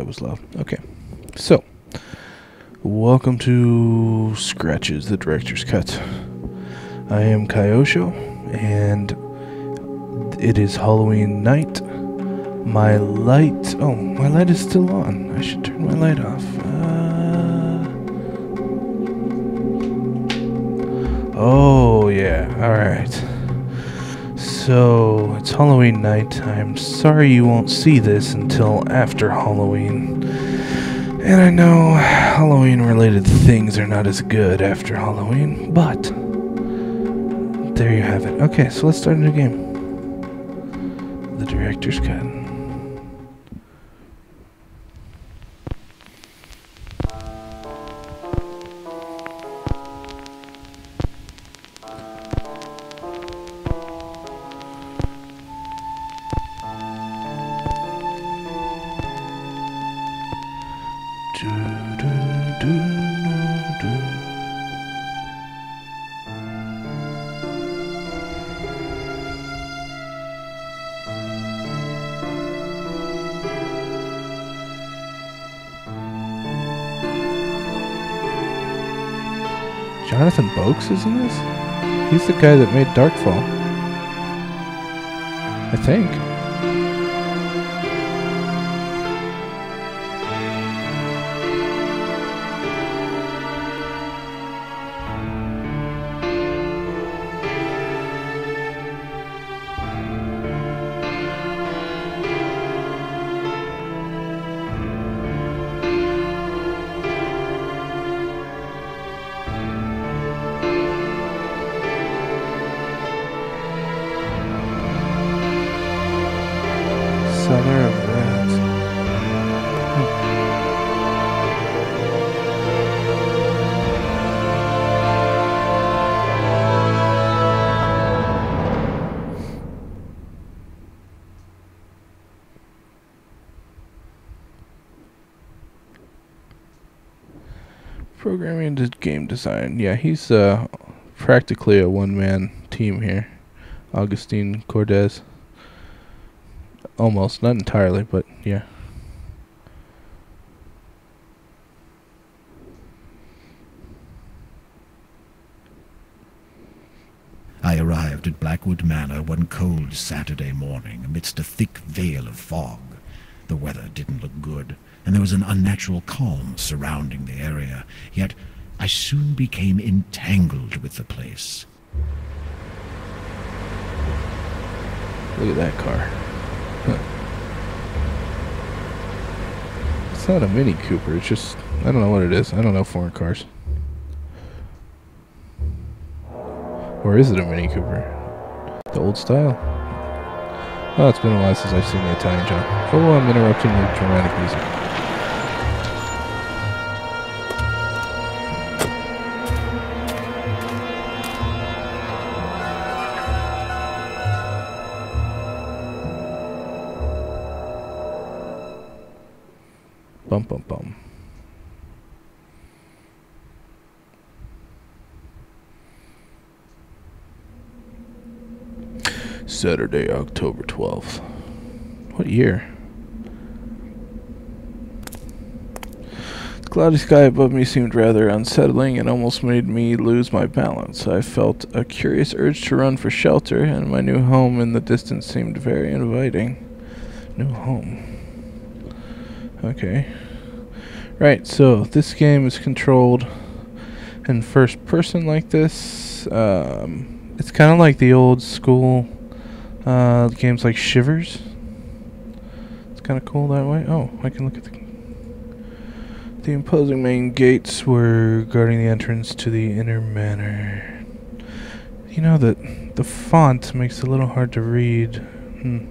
that was loud. Okay. So, welcome to Scratches, the Director's Cut. I am Kyosho, and it is Halloween night. My light... Oh, my light is still on. I should turn my light off. Oh, yeah. Alright. So, it's Halloween night. I'm sorry you won't see this until after Halloween. And I know Halloween-related things are not as good after Halloween, but there you have it. Okay, so let's start a new game. The Director's Cut. Jonathan Boakes is in this? He's the guy that made Darkfall. I think. Seller of Rats. Programming to game design. Yeah, he's practically a one-man team here. Augustine Cordes. Almost, not entirely, but yeah. I arrived at Blackwood Manor one cold Saturday morning amidst a thick veil of fog. The weather didn't look good, and there was an unnatural calm surrounding the area, yet I soon became entangled with the place. Look at that car. Huh. It's not a Mini Cooper, it's just, I don't know what it is. I don't know foreign cars. Or is it a Mini Cooper? The old style? Oh, it's been a while since I've seen the Italian Job. Oh, I'm interrupting with dramatic music. Bum bum bum. Saturday, October 12th. What year? The cloudy sky above me seemed rather unsettling and almost made me lose my balance. I felt a curious urge to run for shelter, and my new home in the distance seemed very inviting. New home. Okay. Right, so this game is controlled in first person like this. It's kind of like the old school games like Shivers. It's kind of cool that way. Oh, I can look at the imposing main gates were guarding the entrance to the inner manor. You know that the font makes it a little hard to read. Can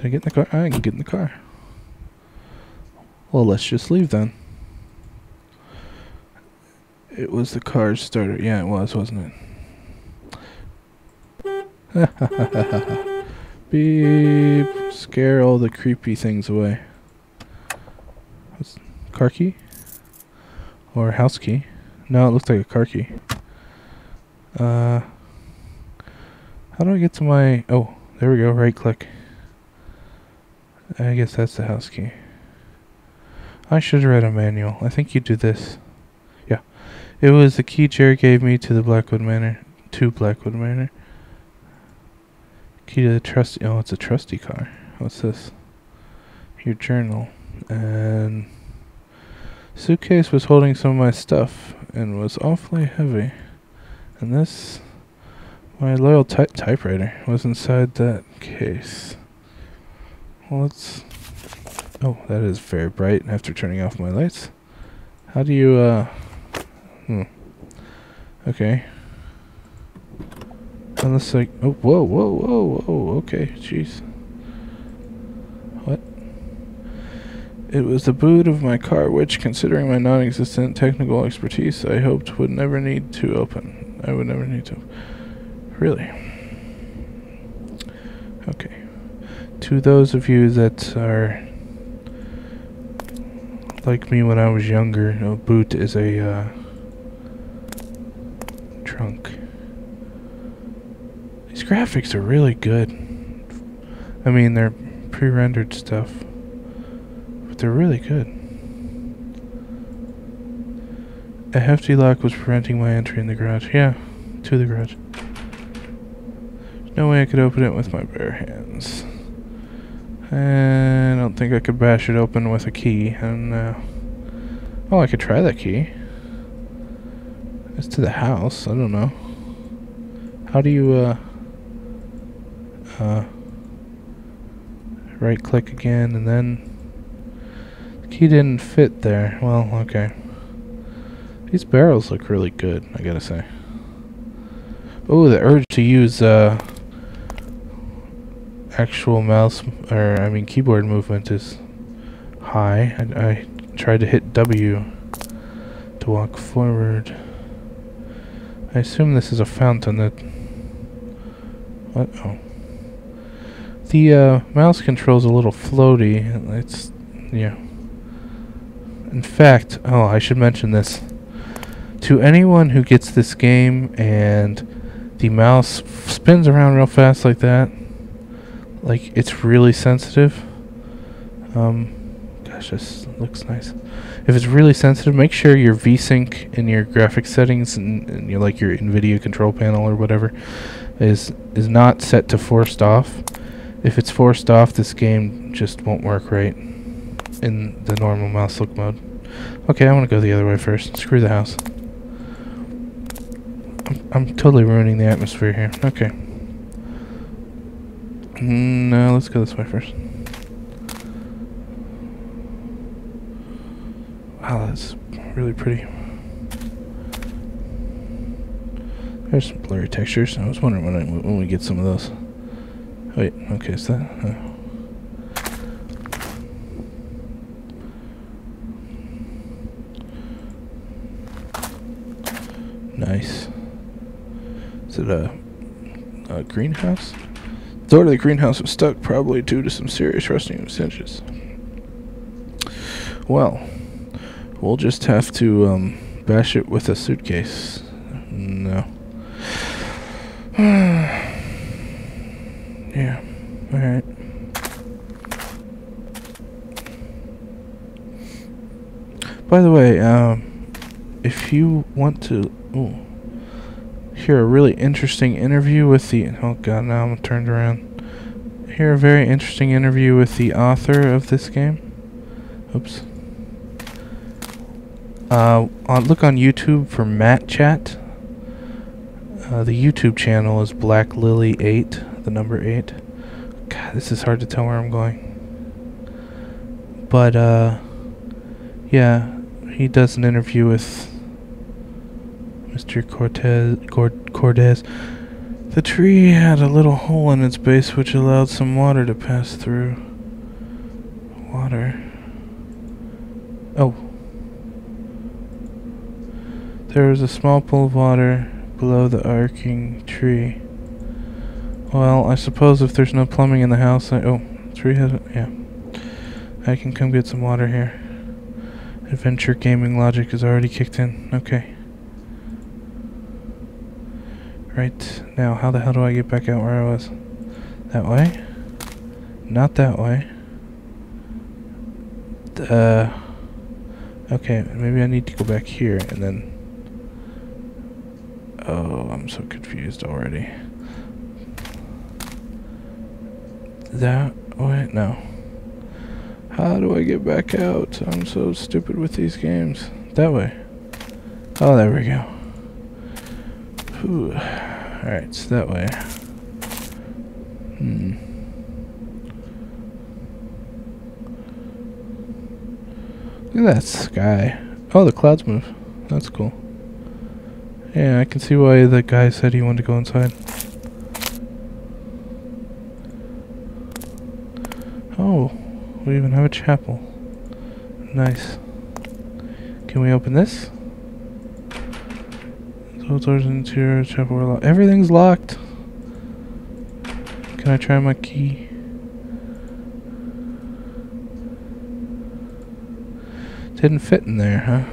I get in the car? I can get in the car. Well, let's just leave then. It was the car's starter. Yeah, it was, wasn't it? Beep. Scare all the creepy things away. What's car key? Or house key? No, it looks like a car key. How do I get to my... Oh, there we go. Right click. I guess that's the house key. I should have read a manual. I think you do this. Yeah. It was the key Jerry gave me to the Blackwood Manor. To Blackwood Manor. Key to the trusty... Oh, it's a trusty car. What's this? Your journal. And... suitcase was holding some of my stuff and was awfully heavy. And this... my loyal typewriter was inside that case. Well, let's... oh, that is very bright after turning off my lights. How do you, okay. Unless like... oh, whoa, okay, jeez. What? It was the boot of my car, which, considering my non-existent technical expertise, I hoped would never need to open. I would never need to... really? Okay. To those of you that are like me when I was younger, a boot is a trunk. These graphics are really good. I mean, they're pre-rendered stuff, but they're really good. A hefty lock was preventing my entry in the garage. Yeah, to the garage. There's no way I could open it with my bare hands. And I don't think I could bash it open with a key. And oh, I could try that key. It's to the house. I don't know. How do you right click again and then the key didn't fit there. Well, okay. These barrels look really good, I gotta say. Oh, the urge to use actual mouse, or I mean keyboard movement is high. I tried to hit W to walk forward. I assume this is a fountain that... what? Oh. The mouse control's a little floaty. It's... yeah. In fact, oh, I should mention this. To anyone who gets this game and the mouse spins around real fast like that, like, it's really sensitive. Gosh, this looks nice. If it's really sensitive, make sure your VSync in your graphics settings and your, like, your NVIDIA control panel or whatever is not set to forced off. If it's forced off, this game just won't work right in the normal mouse look mode. Okay, I want to go the other way first. Screw the house. I'm totally ruining the atmosphere here. Okay. No, let's go this way first. Wow, that's really pretty. There's some blurry textures. I was wondering when we get some of those. Wait, okay, is that... nice. Is it a greenhouse? The door to the greenhouse was stuck, probably due to some serious rusting of cinches. Well, we'll just have to bash it with a suitcase. No. Yeah, alright. By the way, if you want to hear a really interesting interview with the... oh god, now I'm turned around. Hear a very interesting interview with the author of this game. Oops. Look on YouTube for Matt Chat. The YouTube channel is Black Lily 8, the number 8. God, this is hard to tell where I'm going. But, yeah, he does an interview with Mr. Cortez. The tree had a little hole in its base which allowed some water to pass through. Water. Oh. There was a small pool of water below the arcing tree. Well, I suppose if there's no plumbing in the house, tree has it, yeah. I can come get some water here. Adventure gaming logic is already kicked in. Okay. Right, now how the hell do I get back out where I was? That way? Not that way. Okay, maybe I need to go back here and then... Oh, I'm so confused already. That way? No. How do I get back out? I'm so stupid with these games. That way. Oh, there we go. Whew. Alright, so that way. Look at that sky. Oh, the clouds move. That's cool. Yeah, I can see why the guy said he wanted to go inside. Oh, we even have a chapel. Nice. Can we open this? So doors into your chapel are locked. Everything's locked. Can I try my key? Didn't fit in there, huh?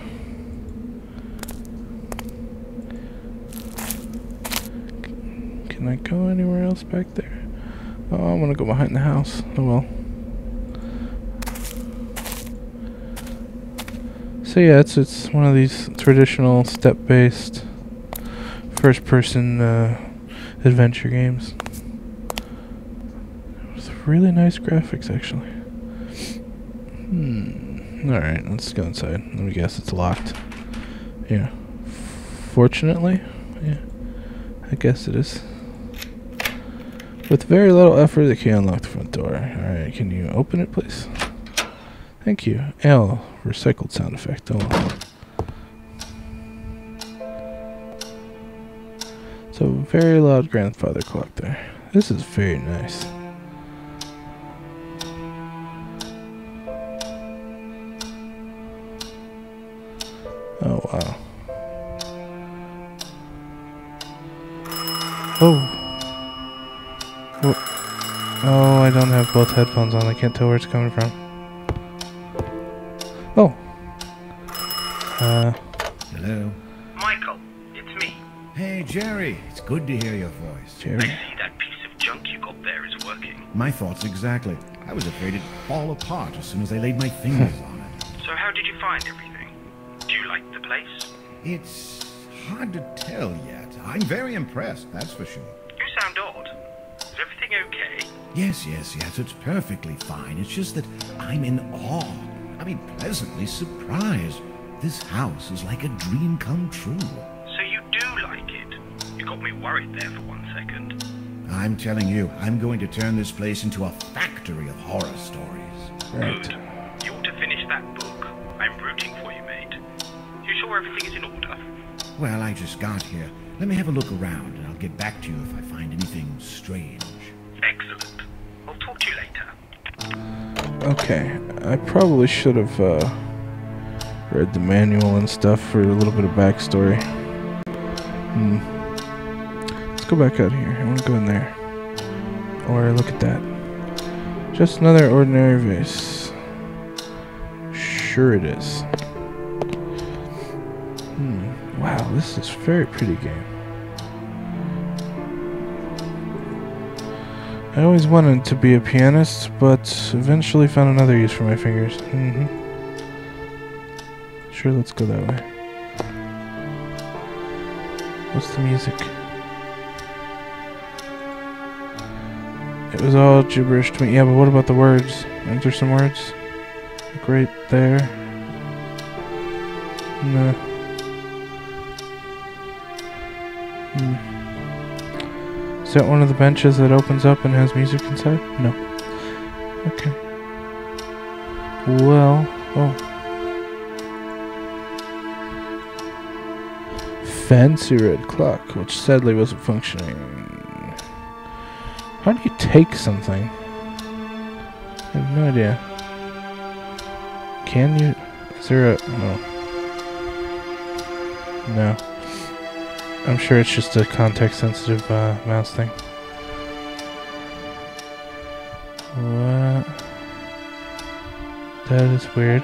Can I go anywhere else back there? Oh, I'm gonna go behind the house. Oh well. So yeah, it's one of these traditional step-based first-person adventure games with really nice graphics, actually. Alright, let's go inside. Let me guess it's locked. Yeah. Fortunately, yeah. I guess it is. With very little effort, they can unlock the front door. Alright, can you open it, please? Thank you. L, recycled sound effect. Oh well. So, very loud grandfather clock there. This is very nice. Oh, wow. Oh. Oh, I don't have both headphones on. I can't tell where it's coming from. Oh. Hello? Michael, it's me. Hey, Jerry. It's good to hear your voice. I Jerry. see that piece of junk you got there is working. My thoughts exactly. I was afraid it'd fall apart as soon as I laid my fingers on it. So how did you find everything? Do you like the place? It's hard to tell yet. I'm very impressed, that's for sure. You sound odd. Is everything okay? Yes, it's perfectly fine. It's just that I'm in awe. I mean, pleasantly surprised. This house is like a dream come true. So you do like it? You got me worried there for 1 second. I'm telling you, I'm going to turn this place into a factory of horror stories. Right. Good. You ought to finish that book. I'm rooting for you, mate. You sure everything is in order? Well, I just got here. Let me have a look around, and I'll get back to you if I find anything strange. Excellent. I'll talk to you later. Okay. I probably should have read the manual and stuff for a little bit of backstory. Let's go back out here. I want to go in there. Or look at that. Just another ordinary vase. Sure it is. Wow, this is a very pretty game. I always wanted to be a pianist, but eventually found another use for my fingers. Sure, let's go that way. What's the music? It was all gibberish to me. Yeah, but what about the words? Aren't there some words? Like right there. No. Is that one of the benches that opens up and has music inside? No. Okay. Well, oh. Fancy red clock, which sadly wasn't functioning. How do you take something? I have no idea. Can you? Is there a... No. No. I'm sure it's just a context-sensitive mouse thing. What? That is weird.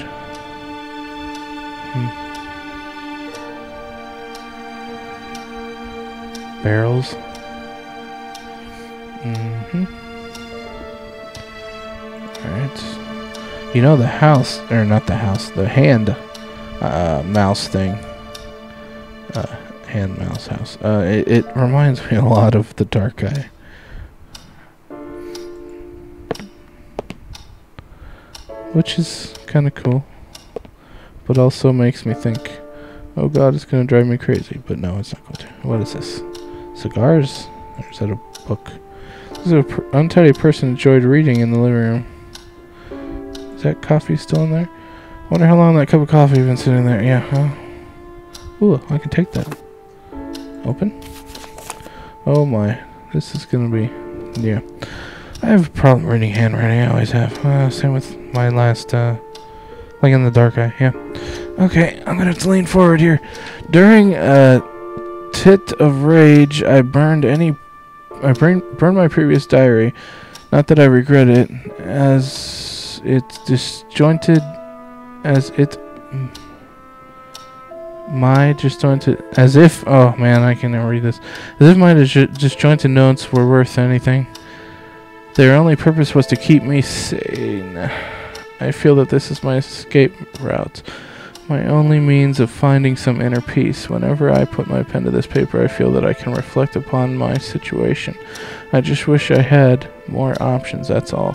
Barrels. Alright. You know the house, or not the house, the hand mouse thing. Hand mouse house. It reminds me a lot of the Dark Eye. Which is kind of cool. But also makes me think, oh god, it's going to drive me crazy. But no, it's not going to. What is this? Cigars? Or is that a book? This is an untidy person enjoyed reading in the living room. Is that coffee still in there? Wonder how long that cup of coffee has been sitting there. Yeah, huh? Ooh, I can take that. Open? Oh my. This is going to be... Yeah. I have a problem reading handwriting. I always have. Same with my last... like in the Dark Eye. Yeah. Okay, I'm going to have to lean forward here. During a tit of rage, I burned my previous diary. Not that I regret it, as it's disjointed... As if, oh man, I can never read this. As if my disjointed notes were worth anything. Their only purpose was to keep me sane. I feel that this is my escape route. My only means of finding some inner peace. Whenever I put my pen to this paper, I feel that I can reflect upon my situation. I just wish I had more options, that's all.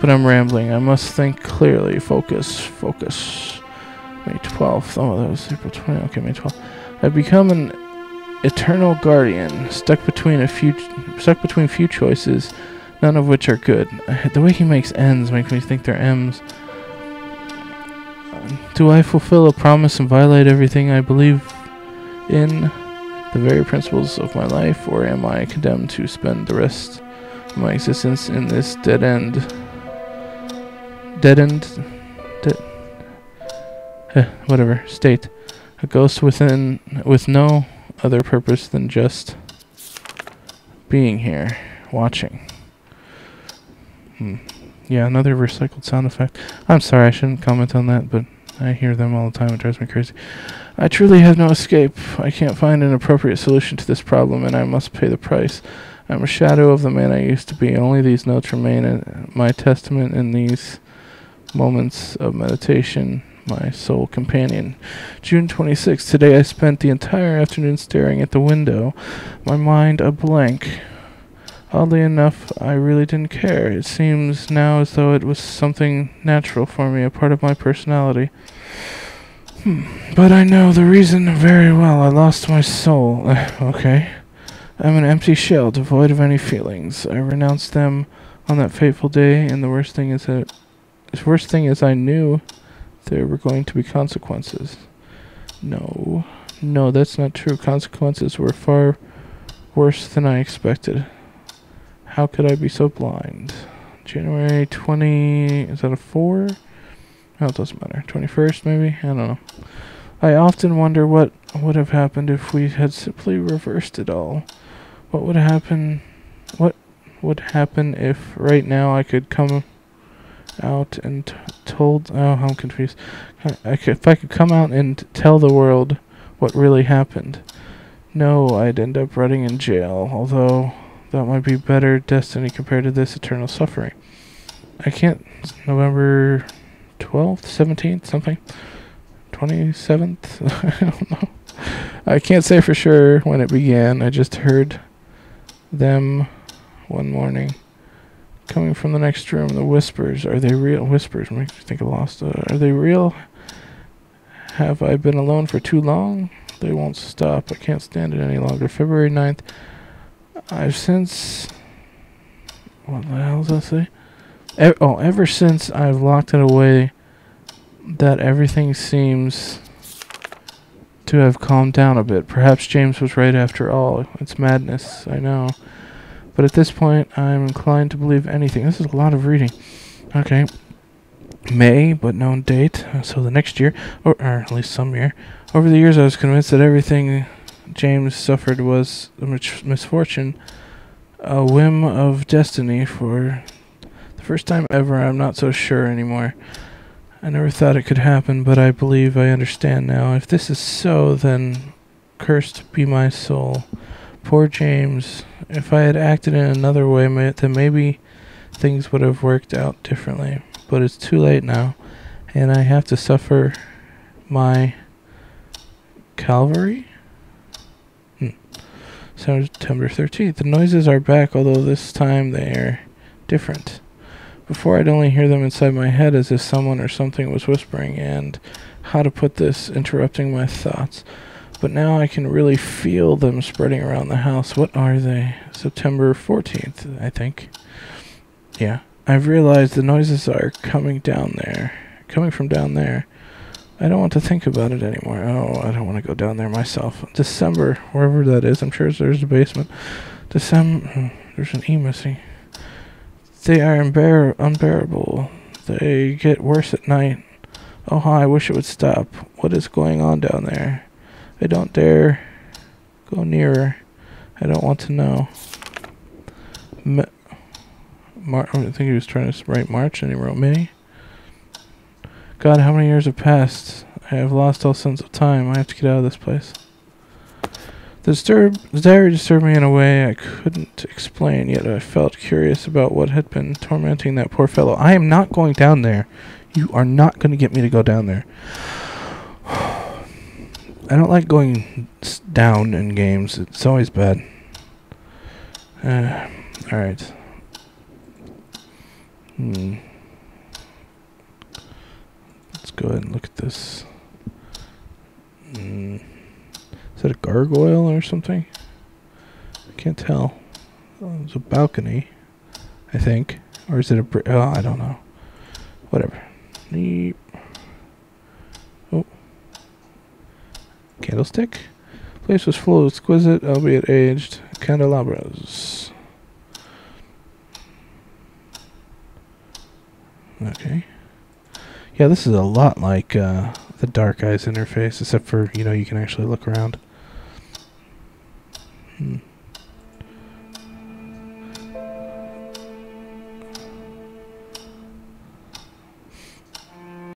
But I'm rambling. I must think clearly. Focus. May 12th. Oh, that was April 20th. Okay, May 12th. I've become an eternal guardian, stuck between few choices, none of which are good. The way he makes N's makes me think they're M's. Do I fulfill a promise and violate everything I believe in, the very principles of my life, or am I condemned to spend the rest of my existence in this whatever state, a ghost within, with no other purpose than just being here, watching. Yeah, another recycled sound effect. I'm sorry, I shouldn't comment on that, but I hear them all the time. It drives me crazy. I truly have no escape. I can't find an appropriate solution to this problem, and I must pay the price. I'm a shadow of the man I used to be. Only these notes remain my testament in these moments of meditation, my sole companion. June 26th. Today I spent the entire afternoon staring at the window, my mind a blank. Oddly enough, I really didn't care. It seems now as though it was something natural for me, a part of my personality. But I know the reason very well. I lost my soul. Okay. I'm an empty shell, devoid of any feelings. I renounced them on that fateful day, and the worst thing is I knew there were going to be consequences. No, that's not true. Consequences were far worse than I expected. How could I be so blind? January 20... Is that a 4? No, it doesn't matter. 21st, maybe? I don't know. I often wonder what would have happened if we had simply reversed it all. What would happen if right now I could come out and told... Oh, I'm confused. If I could come out and tell the world what really happened. No, I'd end up rotting in jail, although that might be better destiny compared to this eternal suffering. I can't... November 12th? 17th? Something? 27th? I don't know. I can't say for sure when it began. I just heard them one morning coming from the next room. The whispers. Are they real? Whispers makes me think of Lost. Are they real? Have I been alone for too long? They won't stop. I can't stand it any longer. February 9th. I've since... What the hell does that say? Ever since I've locked it away, that everything seems to have calmed down a bit. Perhaps James was right after all. It's madness, I know. But at this point, I'm inclined to believe anything. This is a lot of reading. Okay. May, but no date. So the next year, or at least some year. Over the years, I was convinced that everything James suffered was a misfortune, a whim of destiny. For the first time ever, I'm not so sure anymore. I never thought it could happen, but I believe I understand now. If this is so, then cursed be my soul. Poor James. If I had acted in another way, then maybe things would have worked out differently. But it's too late now, and I have to suffer my Calvary? September 13th. The noises are back, although this time they are different. Before, I'd only hear them inside my head as if someone or something was whispering and, how to put this, interrupting my thoughts. But now I can really feel them spreading around the house. What are they? September 14th, I think. Yeah. I've realized the noises are coming from down there. I don't want to think about it anymore. Oh, I don't want to go down there myself. December, wherever that is. I'm sure there's a basement. December, there's an E missing. They are unbearable. They get worse at night. Oh, I wish it would stop. What is going on down there? I don't dare go nearer. I don't want to know. I think he was trying to write March and he wrote May. God, how many years have passed? I have lost all sense of time. I have to get out of this place. The diary disturbed me in a way I couldn't explain, yet I felt curious about what had been tormenting that poor fellow. I am not going down there. You are not going to get me to go down there. I don't like going down in games. It's always bad. Alright. Let's go ahead and look at this. Is that a gargoyle or something? I can't tell. Oh, it's a balcony, I think. Or is it a oh, I don't know. Whatever. Oh. Candlestick? Place was full of exquisite, albeit aged, candelabras. Okay. Yeah, this is a lot like the Dark Eyes interface, except for, you know, you can actually look around.